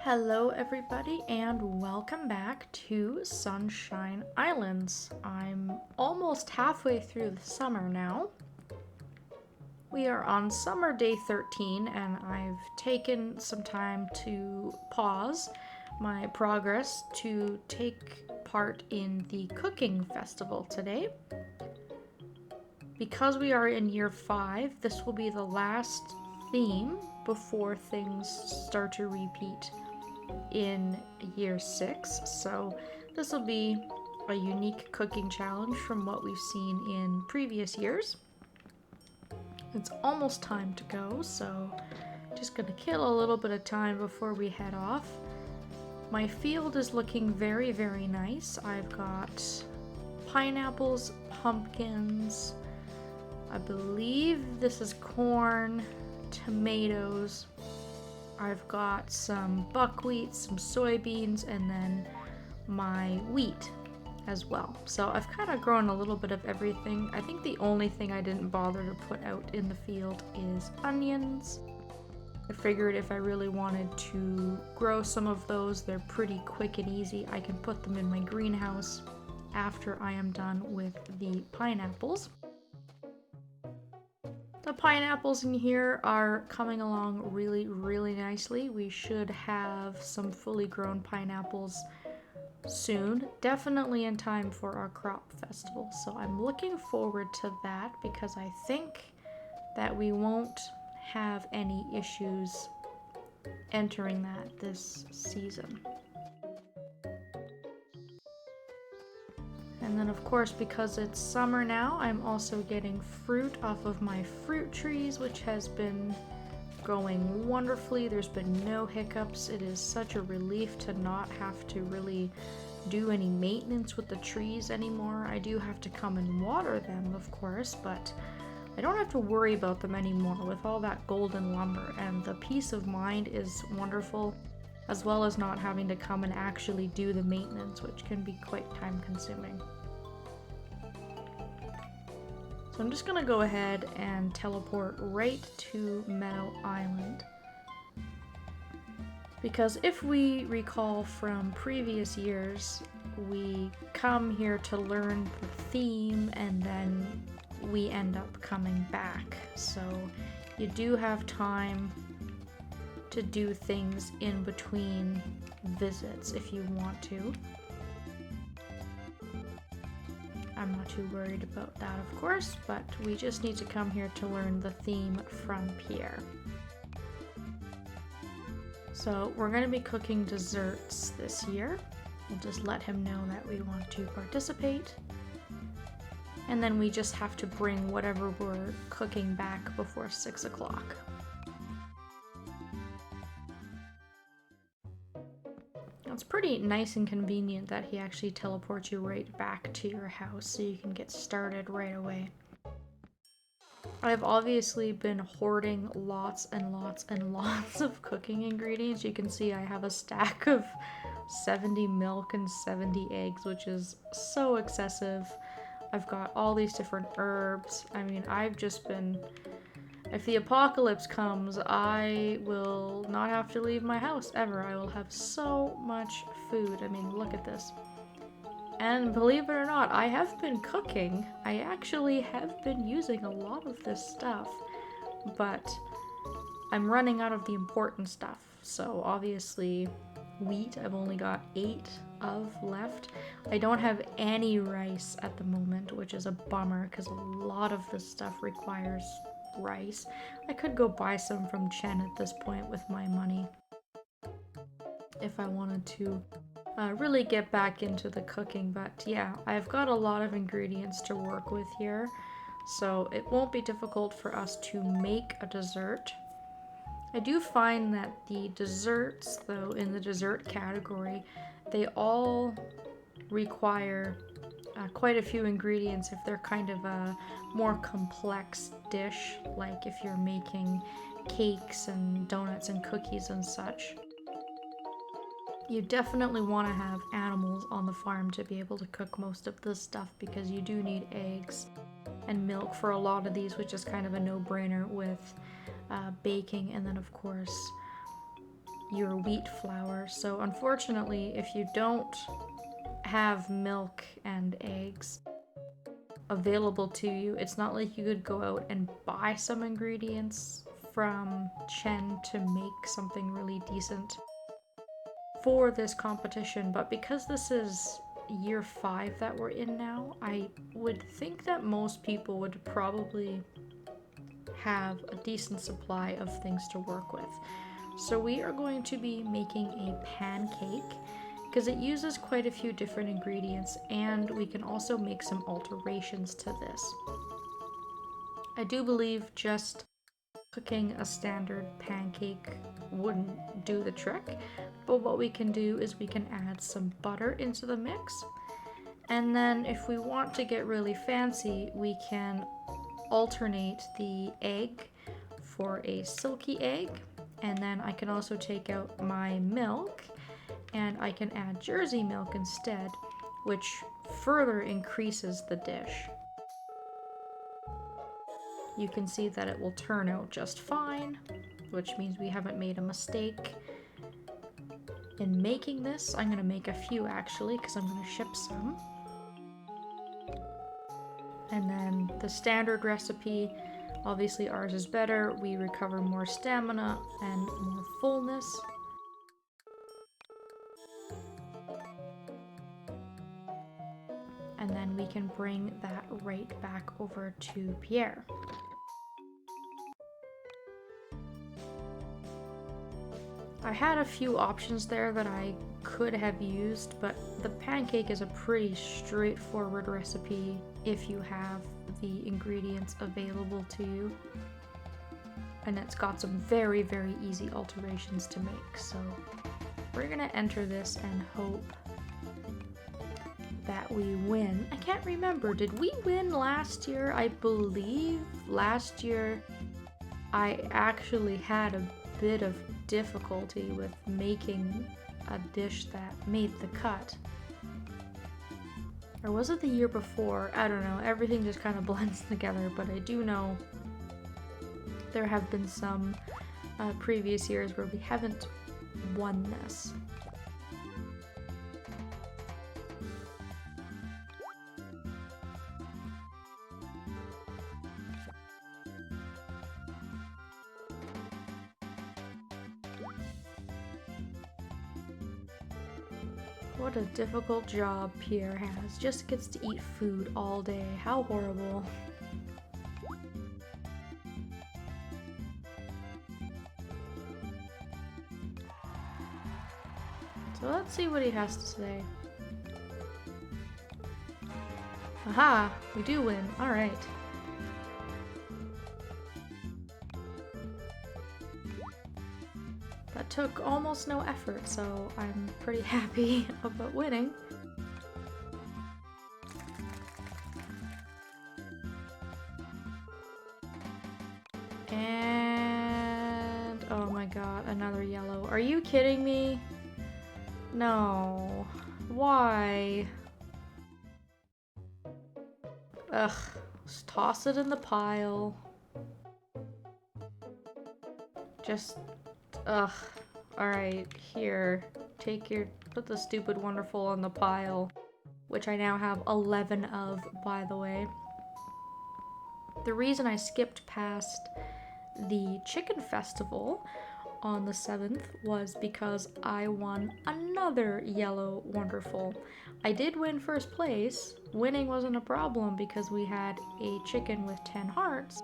Hello everybody and welcome back to Sunshine Islands. I'm almost halfway through the summer now. We are on summer day 13 and I've taken some time to pause my progress to take part in the cooking festival today. Because we are in year 5, this will be the last theme before things start to repeat in year 6, so this will be a unique cooking challenge from what we've seen in previous years. It's almost time to go, so just gonna kill a little bit of time before we head off. My field is looking very, very nice. I've got pineapples, pumpkins, I believe this is corn, tomatoes. I've got some buckwheat, some soybeans, and then my wheat as well. So I've kind of grown a little bit of everything. I think the only thing I didn't bother to put out in the field is onions. I figured if I really wanted to grow some of those, they're pretty quick and easy. I can put them in my greenhouse after I am done with the pineapples. The pineapples in here are coming along really, really nicely. We should have some fully grown pineapples soon, definitely in time for our crop festival. So I'm looking forward to that because I think that we won't have any issues entering that this season. And then of course, because it's summer now, I'm also getting fruit off of my fruit trees, which has been going wonderfully. There's been no hiccups. It is such a relief to not have to really do any maintenance with the trees anymore. I do have to come and water them, of course, but I don't have to worry about them anymore with all that golden lumber, and the peace of mind is wonderful, as well as not having to come and actually do the maintenance, which can be quite time consuming. So I'm just gonna go ahead and teleport right to Meadow Island. Because if we recall from previous years, we come here to learn the theme and then we end up coming back. So you do have time to do things in between visits if you want to. I'm not too worried about that, of course, but we just need to come here to learn the theme from Pierre. So we're going to be cooking desserts this year. We'll just let him know that we want to participate. And then we just have to bring whatever we're cooking back before 6 o'clock. It's pretty nice and convenient that he actually teleports you right back to your house so you can get started right away. I've obviously been hoarding lots and lots and lots of cooking ingredients. You can see I have a stack of 70 milk and 70 eggs, which is so excessive. I've got all these different herbs. I mean, I've just been... If the apocalypse comes, I will not have to leave my house ever. I will have so much food. I mean, look at this. And believe it or not, I have been cooking. I actually have been using a lot of this stuff, but I'm running out of the important stuff. So obviously, wheat, I've only got 8 of left. I don't have any rice at the moment, which is a bummer because a lot of this stuff requires rice. I could go buy some from Chen at this point with my money if I wanted to really get back into the cooking, but yeah, I've got a lot of ingredients to work with here, so it won't be difficult for us to make a dessert. I do find that the desserts, though, in the dessert category, they all require quite a few ingredients if they're kind of a more complex dish, like if you're making cakes and donuts and cookies and such. You definitely want to have animals on the farm to be able to cook most of this stuff because you do need eggs and milk for a lot of these, which is kind of a no-brainer with baking, and then of course your wheat flour. So unfortunately, if you don't have milk and eggs available to you, it's not like you could go out and buy some ingredients from Chen to make something really decent for this competition. But because this is year 5 that we're in now, I would think that most people would probably have a decent supply of things to work with. So we are going to be making a pancake because it uses quite a few different ingredients, and we can also make some alterations to this. I do believe just cooking a standard pancake wouldn't do the trick, but what we can do is we can add some butter into the mix, and then if we want to get really fancy, we can alternate the egg for a silky egg, and then I can also take out my milk and I can add Jersey milk instead, which further increases the dish. You can see that it will turn out just fine, which means we haven't made a mistake in making this. I'm gonna make a few actually, because I'm gonna ship some. And then the standard recipe, obviously ours is better. We recover more stamina and more fullness. And then we can bring that right back over to Pierre. I had a few options there that I could have used, but the pancake is a pretty straightforward recipe if you have the ingredients available to you. And it's got some very, very easy alterations to make. So we're gonna enter this and hope that we win. I can't remember, did we win last year? I believe last year I actually had a bit of difficulty with making a dish that made the cut. Or was it the year before? I don't know, everything just kind of blends together, but I do know there have been some previous years where we haven't won this. What a difficult job Pierre has. Just gets to eat food all day. How horrible. So let's see what he has to say. Aha! We do win. Alright. That took almost no effort, so I'm pretty happy about winning. And oh my god, another yellow. Are you kidding me? No. Why? Ugh. Just toss it in the pile. Just... ugh. Alright, here. Put the stupid wonderful on the pile. Which I now have 11 of, by the way. The reason I skipped past the chicken festival on the 7th was because I won another yellow wonderful. I did win first place. Winning wasn't a problem because we had a chicken with 10 hearts.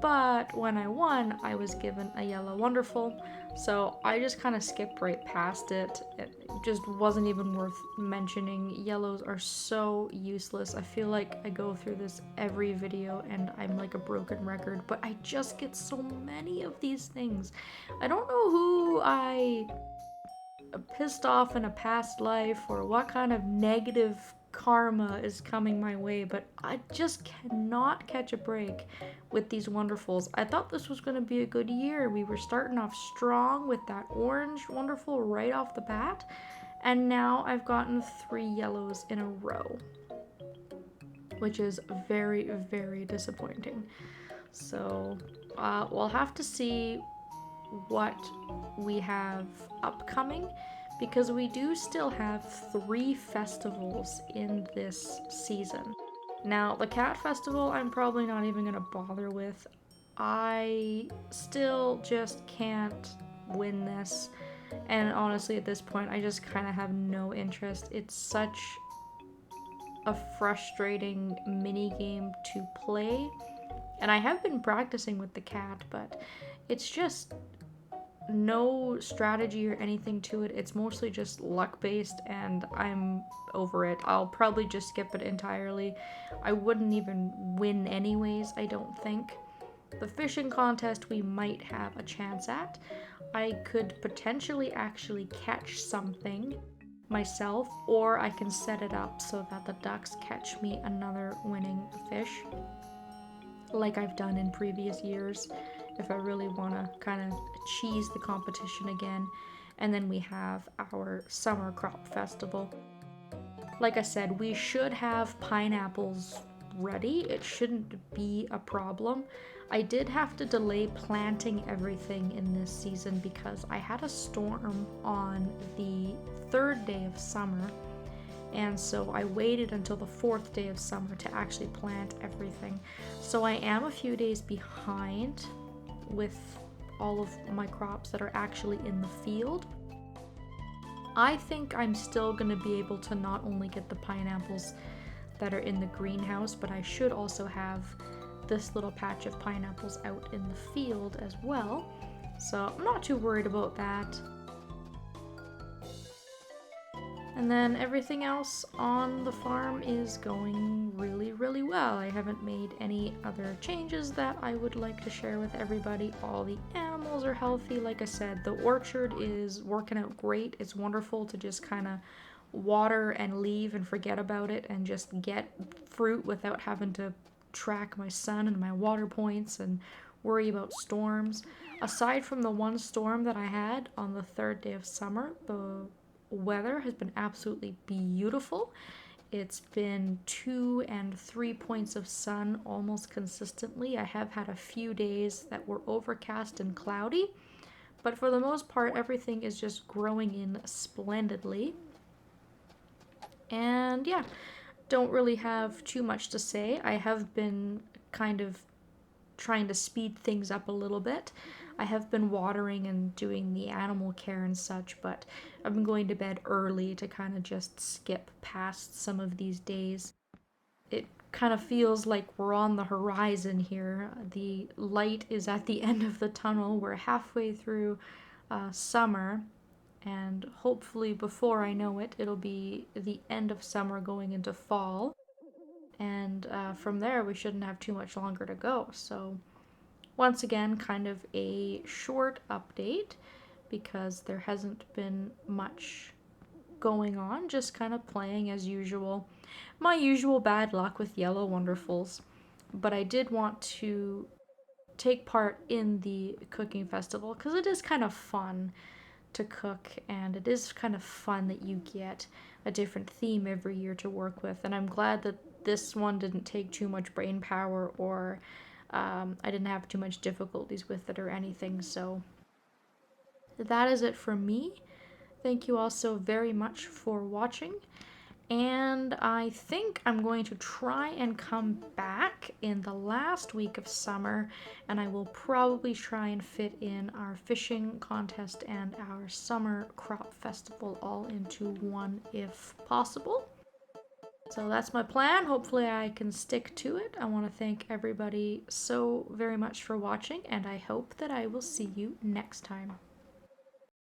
But when I won, I was given a yellow wonderful, so I just kind of skipped right past it. It just wasn't even worth mentioning. Yellows are so useless. I feel like I go through this every video and I'm like a broken record, but I just get so many of these things. I don't know who I pissed off in a past life or what kind of negative karma is coming my way, but I just cannot catch a break with these wonderfuls. I thought this was going to be a good year. We were starting off strong with that orange wonderful right off the bat, and now I've gotten 3 yellows in a row, which is very, very disappointing. So we'll have to see what we have upcoming, because we do still have 3 festivals in this season. Now, the cat festival, I'm probably not even gonna bother with. I still just can't win this. And honestly, at this point, I just kind of have no interest. It's such a frustrating mini game to play. And I have been practicing with the cat, but it's just no strategy or anything to it. It's mostly just luck based, and I'm over it. I'll probably just skip it entirely. I wouldn't even win anyways, I don't think. The fishing contest we might have a chance at. I could potentially actually catch something myself, or I can set it up so that the ducks catch me another winning fish, like I've done in previous years, if I really want to kind of cheese the competition again. And then we have our summer crop festival. Like I said, we should have pineapples ready. It shouldn't be a problem. I did have to delay planting everything in this season because I had a storm on the 3rd day of summer, and so I waited until the 4th day of summer to actually plant everything. So I am a few days behind with all of my crops that are actually in the field. I think I'm still going to be able to not only get the pineapples that are in the greenhouse, but I should also have this little patch of pineapples out in the field as well. So I'm not too worried about that. And then everything else on the farm is going really, really well. I haven't made any other changes that I would like to share with everybody. All the animals are healthy. Like I said, the orchard is working out great. It's wonderful to just kind of water and leave and forget about it and just get fruit without having to track my sun and my water points and worry about storms. Aside from the one storm that I had on the 3rd day of summer, the weather has been absolutely beautiful. It's been 2 and 3 points of sun almost consistently. I have had a few days that were overcast and cloudy, but for the most part, everything is just growing in splendidly. And yeah, don't really have too much to say. I have been kind of trying to speed things up a little bit. I have been watering and doing the animal care and such, but I've been going to bed early to kind of just skip past some of these days. It kind of feels like we're on the horizon here. The light is at the end of the tunnel. We're halfway through summer, and hopefully before I know it, it'll be the end of summer going into fall. And from there, we shouldn't have too much longer to go. So once again, kind of a short update because there hasn't been much going on, just kind of playing as usual. My usual bad luck with Yellow Wonderfuls, but I did want to take part in the cooking festival because it is kind of fun to cook, and it is kind of fun that you get a different theme every year to work with, and I'm glad that this one didn't take too much brain power, or I didn't have too much difficulties with it or anything. So that is it from me. Thank you all so very much for watching. And I think I'm going to try and come back in the last week of summer, and I will probably try and fit in our fishing contest and our summer crop festival all into one if possible. So that's my plan. Hopefully I can stick to it. I want to thank everybody so very much for watching, and I hope that I will see you next time.